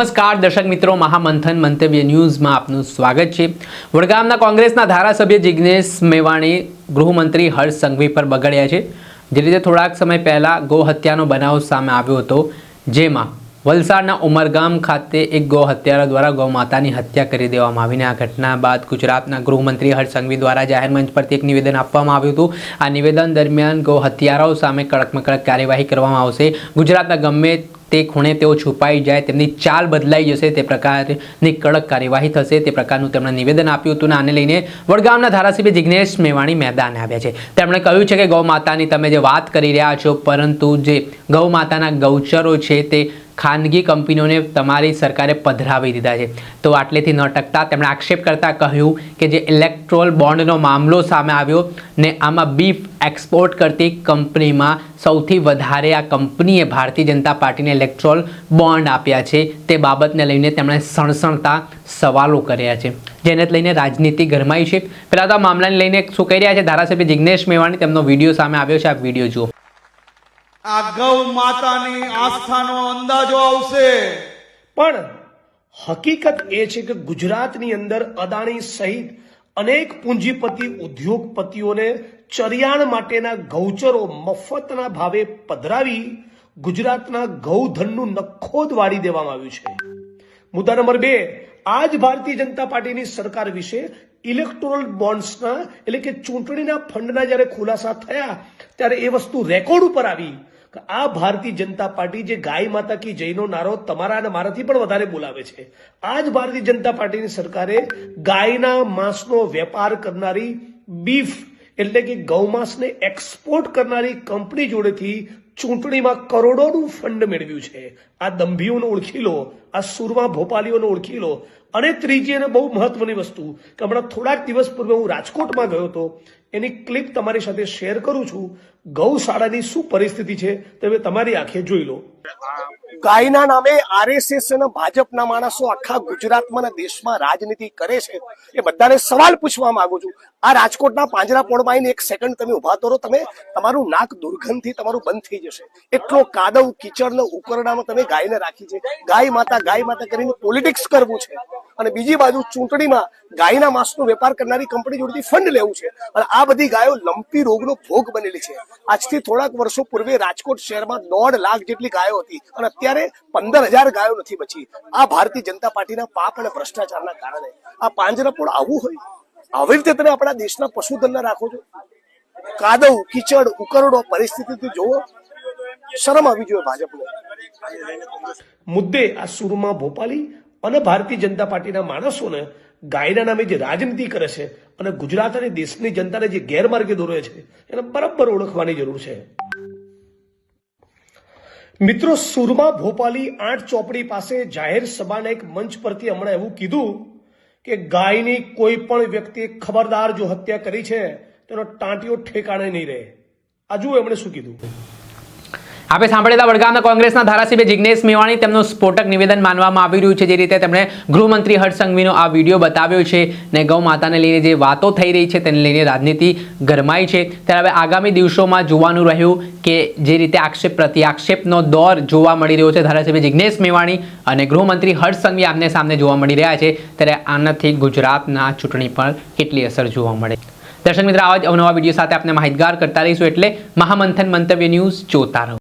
નમસ્કાર દર્શક મિત્રો, મહામંથન મંતવ્ય ન્યૂઝમાં આપનું સ્વાગત છે। વડગામના કોંગ્રેસના ધારાસભ્ય જિગ્નેશ મેવાણી ગૃહમંત્રી હર્ષ સંઘવી પર બગડ્યા છે। જે રીતે થોડાક સમય પહેલા ગૌ હત્યાનો બનાવ સામે આવ્યો હતો, જેમાં વલસાડના ઉમરગામ ખાતે એક ગૌ હત્યારા દ્વારા ગૌ માતાની હત્યા કરી દેવામાં આવીને આ ઘટના બાદ ગુજરાતના ગૃહમંત્રી હર્ષ સંઘવી દ્વારા જાહેર મંચ પરથી એક નિવેદન આપવામાં આવ્યું હતું। આ નિવેદન દરમિયાન ગૌ હત્યારાઓ સામે કડકમાં કડક કાર્યવાહી કરવામાં આવશે। ગુજરાતના ગમે તે ખૂણે તેઓ છુપાઈ જાય, તેમની ચાલ બદલાઈ જશે, તે પ્રકારની કડક કાર્યવાહી થશે, તે પ્રકારનું તેમણે નિવેદન આપ્યું હતું। આને લઈને વડગામના ધારાસભ્ય જિગ્નેશ મેવાણી મેદાને આવ્યા છે। તેમણે કહ્યું છે કે ગૌ માતાની તમે જે વાત કરી રહ્યા છો, પરંતુ જે ગૌ માતાના ગૌચરો છે તે ખાનગી કંપનીઓને તમારી સરકારે પધરાવી દીધા છે। તો આટલેથી ન ટકતા તેમણે આક્ષેપ કરતા કહ્યું કે જે ઇલેક્ટ્રોલ બોન્ડનો મામલો સામે આવ્યો ને આમાં બીફ એક્સપોર્ટ કરતી કંપનીમાં સૌથી વધારે આ કંપનીએ ભારતીય જનતા પાર્ટીને ઇલેક્ટ્રોલ બોન્ડ આપ્યા છે, તે બાબતને લઈને તેમણે સણસણતા સવાલો કર્યા છે, જેને લઈને રાજનીતિ ગરમાઈ છે। પહેલાં તો આ મામલાને લઈને શું કહી રહ્યા છે ધારાસભ્ય જિગ્નેશ મેવાણી, તેમનો વિડીયો સામે આવ્યો છે, આ વિડીયો જુઓ। આ ગૌ માતાની આસ્થાનો અંદાજો આવશે, પણ હકીકત એ છે કે ગુજરાતની અંદર અદાણી સહિત અનેક પૂંજીપતિ ઉદ્યોગપતિઓને ચરિયાણ માટેના ગૌચરો મફતના ભાવે પધરાવી ગુજરાતના ગૌધનનું નખોદ વાળી દેવામાં આવ્યું છે। મુદ્દા નંબર 2, આજ ભારતીય જનતા પાર્ટીની સરકાર વિશે ઇલેક્ટોરલ બોન્ડ્સના એટલે કે ચૂંટણીના ફંડના જ્યારે ખુલાસા થયા ત્યારે એ વસ્તુ રેકોર્ડ ઉપર આવી કે આ ભારતીય જનતા પાર્ટી જે ગાય માતા કી જયનો નારો તમારા અને મારાથી પણ વધારે બોલાવે છે, આ જ ભારતીય જનતા પાર્ટીની સરકારે ગાયના માંસનો વેપાર કરનારી બીફ એટલે કે ગૌમાંસને એક્સપોર્ટ કરનારી કંપની જોડેથી ચૂંટણીમાં કરોડોનું ફંડ મેળવ્યું છે। આ દંભીઓને ઓળખી લો, આ સુરમા ભોપાલીઓને ઓળખી લો। અને ત્રીજી અને બહુ મહત્વની વસ્તુ કે હમણાં થોડાક દિવસ પૂર્વે હું રાજકોટમાં ગયો હતો, એની ક્લિપ તમારી સાથે શેર કરું છું। ગૌશાળાની શું પરિસ્થિતિ છે તમે તમારી આંખે જોઈ લો। ગાયના નામે આરએસએસ અને ભાજપના માણસો આખા ગુજરાતમાં અને દેશમાં રાજનીતિ કરે છે। એ બધાને સવાલ પૂછવા માંગુ છું, આ રાજકોટના પાંજરાપોળમાં આવીને એક સેકન્ડ તમે ઉભા તો રહો, તમે તમારું નાક દુર્ગંધથી તમારું બંધ થઈ જશે। એટલો કાદવ કીચડ ને ઉકરડામાં તમે ગાયને રાખી છે। ગાય માતા કરીને પોલિટિક્સ કરવું છે અને બીજી બાજુ ચૂંટણીમાં ગાયના માંસનો વેપાર કરનારી કંપની જોડેથી ફંડ લેવું છે। અને આ બધી ગાયો લંપી રોગનો ભોગ બનેલી છે। આજથી થોડાક વર્ષો પૂર્વે રાજકોટ શહેરમાં 1.5 લાખ જેટલી ગાયો હતી અને અત્યારે 15,000 ગાયો નથી બચી। આ ભારતીય જનતા પાર્ટીના પાપ અને ભ્રષ્ટાચારના કારણે આ પાંજરાપોળ આવું હોય, આવી રીતે તમે આપણા દેશના પશુધનને રાખો છો। કાદવ કીચડ ઉકરડો પરિસ્થિતિથી જોવો, શરમ આવી જોઈએ ભાજપને। મુદ્દે આ સુરમા ભોપાલી અને ભારતીય જનતા પાર્ટીના માણસોને ગાયના નામે જે રાજનીતિ કરે છે અને ગુજરાત અને દેશની જનતાને જે ગેરમાર્ગે દોરે છે, એને બરાબર ઓળખવાની જરૂર છે। મિત્રો, સુરમા ભોપાલી 8 ચોપડી પાસે જાહેર સભાના એક મંચ પરથી હમણાં એવું કીધું કે ગાયની કોઈ પણ વ્યક્તિ ખબરદાર જો હત્યા કરી છે તેનો ટાંટિયો ઠેકાણે નહીં રહે। આ જુઓ એમણે શું કીધું। આપણે સાંભળેલા વડગામના કોંગ્રેસના ધારાસભ્ય જિગ્નેશ મેવાણી તેમનું સ્ફોટક નિવેદન માનવામાં આવી રહ્યું છે, જે રીતે તેમણે ગૃહમંત્રી હર્ષ સંઘવીનો આ વિડીયો બતાવ્યો છે ને ગૌ માતાને લઈને જે વાતો થઈ રહી છે તેને લઈને રાજનીતિ ગરમાઈ છે। ત્યારે હવે આગામી દિવસોમાં જોવાનું રહ્યું કે જે રીતે આક્ષેપ પ્રત્યાક્ષેપનો દોર જોવા મળી રહ્યો છે ધારાસભ્ય જિગ્નેશ મેવાણી અને ગૃહમંત્રી હર્ષ સંઘવી આમને સામને જોવા મળી રહ્યા છે, ત્યારે આનાથી ગુજરાતના ચૂંટણી પર કેટલી અસર જોવા મળે। દર્શક મિત્રો, આવા જ અવનવા વિડીયો સાથે આપણે માહિતગાર કરતા રહીશું, એટલે મહામંથન મંતવ્ય ન્યૂઝ જોતા રહો।